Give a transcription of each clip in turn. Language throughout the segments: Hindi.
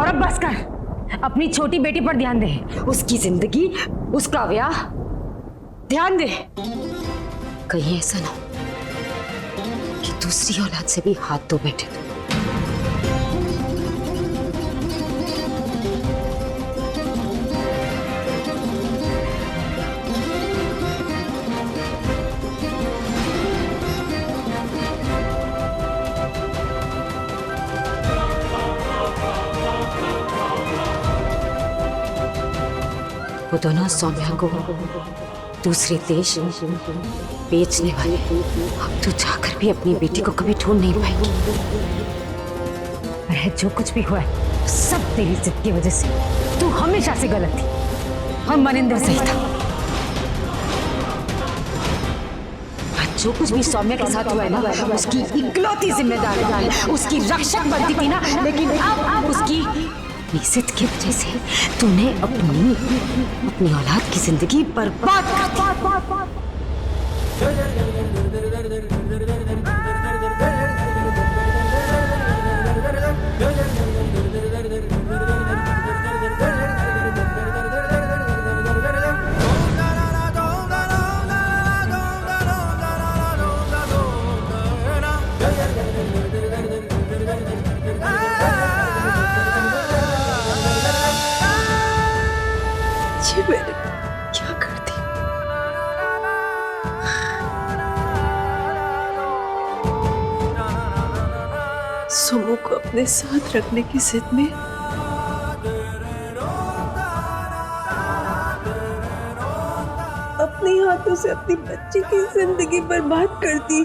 और अब बस कर, अपनी छोटी बेटी पर ध्यान दे। उसकी जिंदगी, उसका ब्याह, ध्यान दे। कहीं ऐसा ना हो कि दूसरी औलाद से भी हाथ धो बैठे। वो दोनों सौम्या को दूसरे देश बेचने वाले, अब तू जाकर भी अपनी बेटी को कभी ढूंढ नहीं पाएगी। अरे जो कुछ भी हुआ है सब तेरी जिद की वजह से। तू हमेशा से गलत थी और मनिंदर सही था। आज जो कुछ भी सौम्या के साथ हुआ है ना, उसकी इकलौती जिम्मेदारी है। उसकी रक्षक बनती थी ना, लेकिन अब उसकी इज्जत की वजह से तूने अपनी औलाद की जिंदगी बर्बाद कर दी। मैंने क्या कर दी? सुमो को अपने साथ रखने की जिद में अपने हाथों से अपनी बच्ची की जिंदगी बर्बाद कर दी,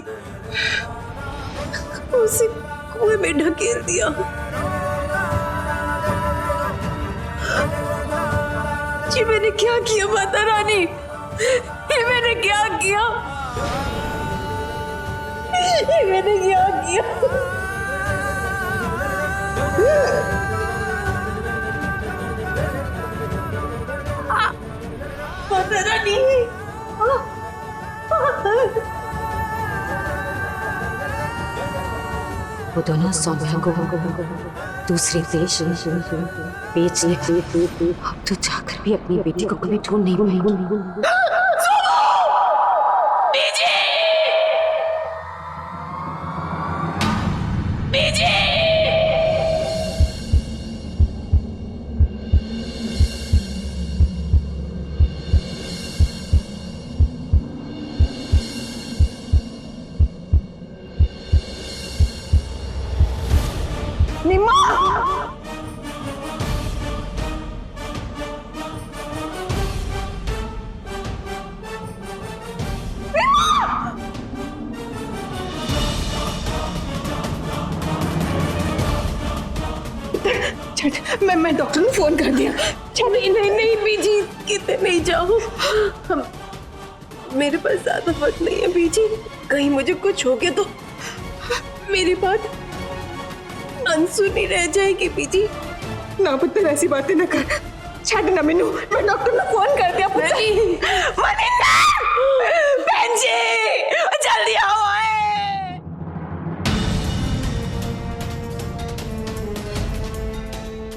उसे कुएं में ढकेल दिया। ये मैंने क्या किया माता रानी? ये मैंने क्या किया? ये मैंने क्या किया? माता रानी, वो दोनों सौम्या को दूसरे देश बेचने वाले, अब तो जाकर भी अपनी बेटी को कभी ढूंढ नहीं पाएगी। मैं डॉक्टर ने फोन कर दिया। नहीं नहीं नहीं बीजी, कितने नहीं जाओ। मेरे पास ज्यादा वक्त नहीं है बीजी, कहीं मुझे कुछ हो गया तो मेरी बात अनसुनी रह जाएगी बीजी। ना पुत्र ऐसी बातें ना कर, छड़ ना मैनू, मैं डॉक्टर ने फोन कर दिया। बहन जी जल्दी आओ।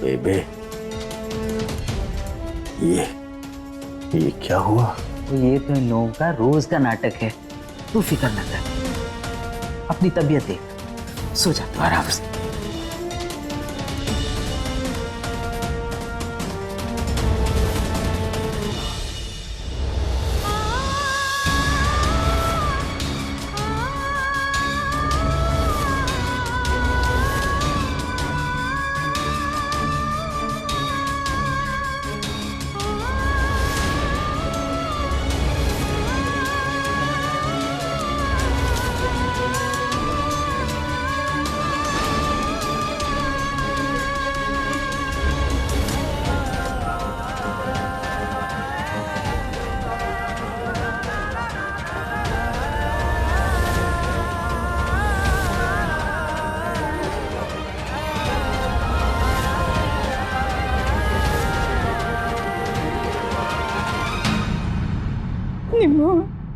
बेबे ये क्या हुआ? ये तो इन लोगों का रोज का नाटक है। तू फिक्र न कर, अपनी तबीयत देख, सो जा तू आराम से।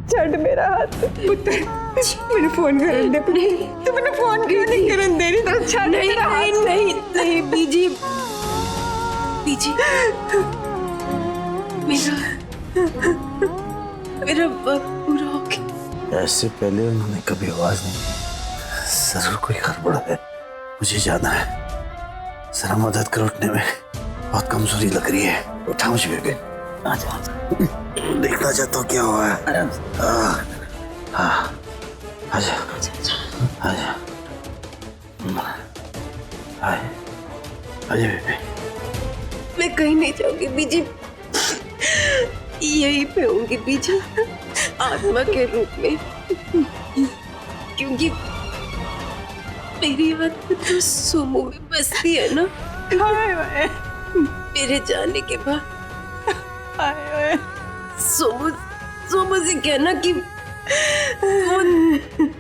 छड़ मेरा हाथ पुत्र, मैंने फोन करन दे। तू मैंने फोन क्यों नहीं करन दे रही? छड़। नहीं नहीं नहीं नहीं बीजी, बीजी, मेरा वक्त पूरा हो गया। ऐसे पहले उन्होंने कभी आवाज नहीं दी। जरूर कोई गड़बड़ है, मुझे जाना है। जरा मदद कर, उठने में बहुत कमजोरी लग रही है। उठा मुझे बेबी, आजा। देखना चाहता हूँ क्या हुआ है। आजा आजा आजा बेबी। मैं कहीं नहीं जाऊंगी बीजी, यहीं पे होंगी बीजी, आत्मा के रूप में, क्योंकि मेरी आत्मा तो सोमू में बसती है ना। मेरे जाने के बाद सोमू से कहना कि वो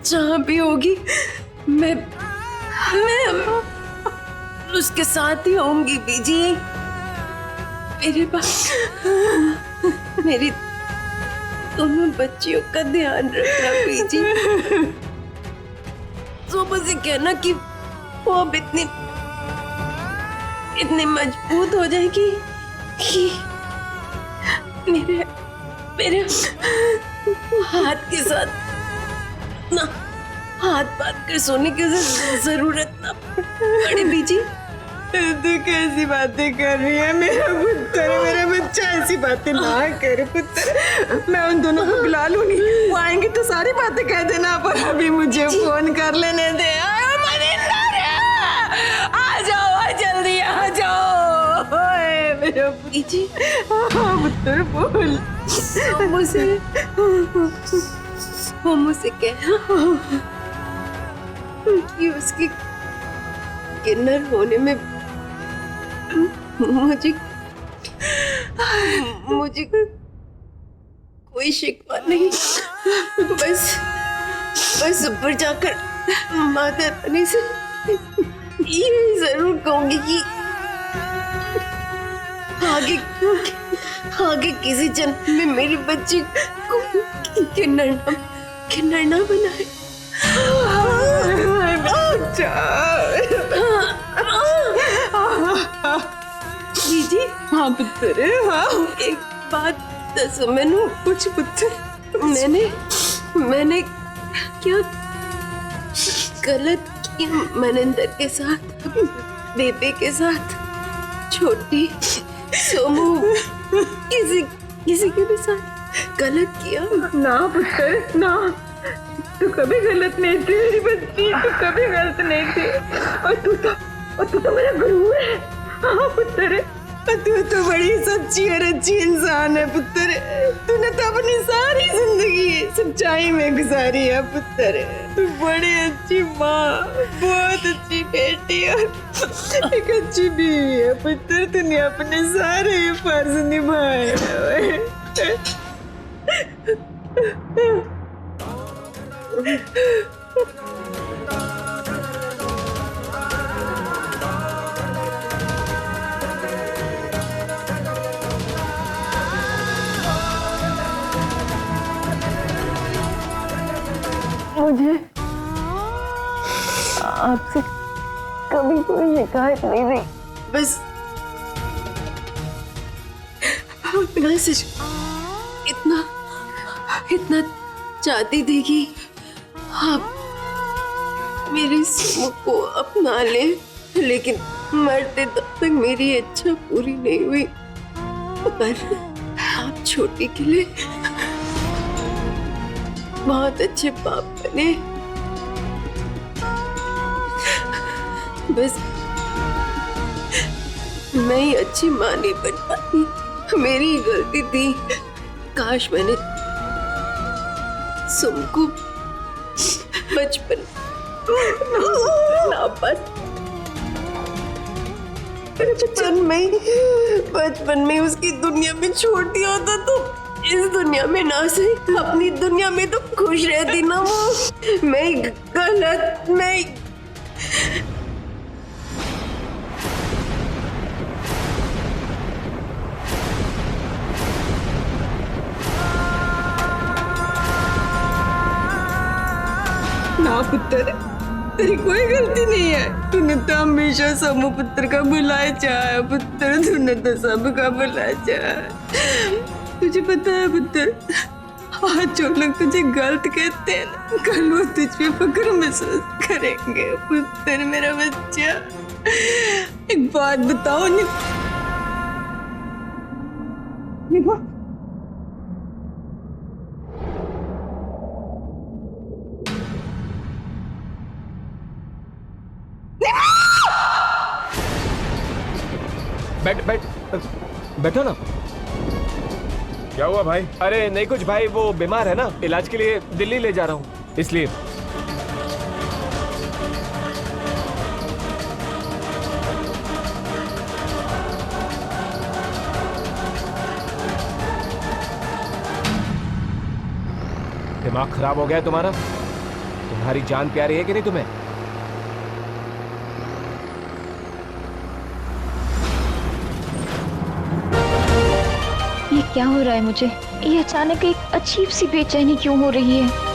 जहाँ भी होगी मैं उसके साथ ही होंगी बीजी। मेरे पास मेरी दोनों बच्चियों का ध्यान रखना बीजी। सोमू से कहना कि वो अब इतनी मजबूत हो जाएगी कि मेरे हाथ के साथ ना हाथ बांध कर सोने की जरूरत ना पड़े बीजी। तू कैसी बातें कर रही है मेरा पुत्र, मेरा बच्चा, ऐसी बातें ना कर पुत्र। मैं उन दोनों को बुला लूंगी, वो आएंगे तो सारी बातें कह देना, पर अभी मुझे फोन कर लेने दे। आ जाओ, जल्दी आ जाओ मेरा बीजी पुत्र। बोल। मुझसे कह कि उसकी किन्नर होने में मुझे कोई शिकवा नहीं। बस ऊपर जाकर माता रानी से ये जरूर कहूंगी कि आगे किसी जन्म में मेरी बच्ची को किन्नर ना बनाए। जी हाँ पुत्र, हाँ। एक बात दसो मैनू, कुछ पुत्र। मैंने क्या गलत किया मनिंदर के साथ, बेबे के साथ, छोटी, सोमू, किसी के भी साथ गलत किया? ना पुत्र ना, तू कभी गलत नहीं थी मेरी बच्ची, तू कभी गलत नहीं थी। और तू तो मेरा गुरु है। हाँ पुत्र, तू तो बड़ी सच्ची और अच्छी इंसान है पुत्र। तूने तो अपनी सारी जिंदगी सच्चाई में गुजारी है पुत्र। तू बड़ी अच्छी माँ, बहुत अच्छी बेटी और एक अच्छी बीवी है पुत्र। तूने अपने सारे फर्ज निभाए हैं। मुझे आपसे कभी कोई शिकायत नहीं रही, बस इतना चाहती थी कि आप मेरी सुमो को अपना ले, लेकिन मरते तब तक मेरी इच्छा पूरी नहीं हुई। पर आप छोटी के लिए बहुत अच्छे बाप बने। बस मैं ही अच्छी माँ नहीं बन पाई, मेरी गलती थी। काश मैंने सुमको बचपन बचपन में उसकी दुनिया में छोड़ दिया होता तो इस दुनिया में ना सही अपनी दुनिया में तो खुश रहती ना वो। मैं ना पुत्र, तेरी कोई गलती नहीं है। तूने तो हमेशा समू पुत्र का बुलाया चाहे पुत्र, तूने तो सबका बुलाया चाहे। तुझे पता है पुत्र, आज जो लोग तुझे गलत कहते हैं ना, कल वो तुझ पे फक्र महसूस करेंगे। पुत्र मेरा बच्चा, एक बात बताओ निभा, बैठो ना। क्या हुआ भाई? अरे नहीं कुछ भाई, वो बीमार है ना, इलाज के लिए दिल्ली ले जा रहा हूँ इसलिए। दिमाग खराब हो गया तुम्हारा? तुम्हारी जान प्यारी है कि नहीं तुम्हें? ये क्या हो रहा है मुझे? ये अचानक एक अजीब सी बेचैनी क्यों हो रही है?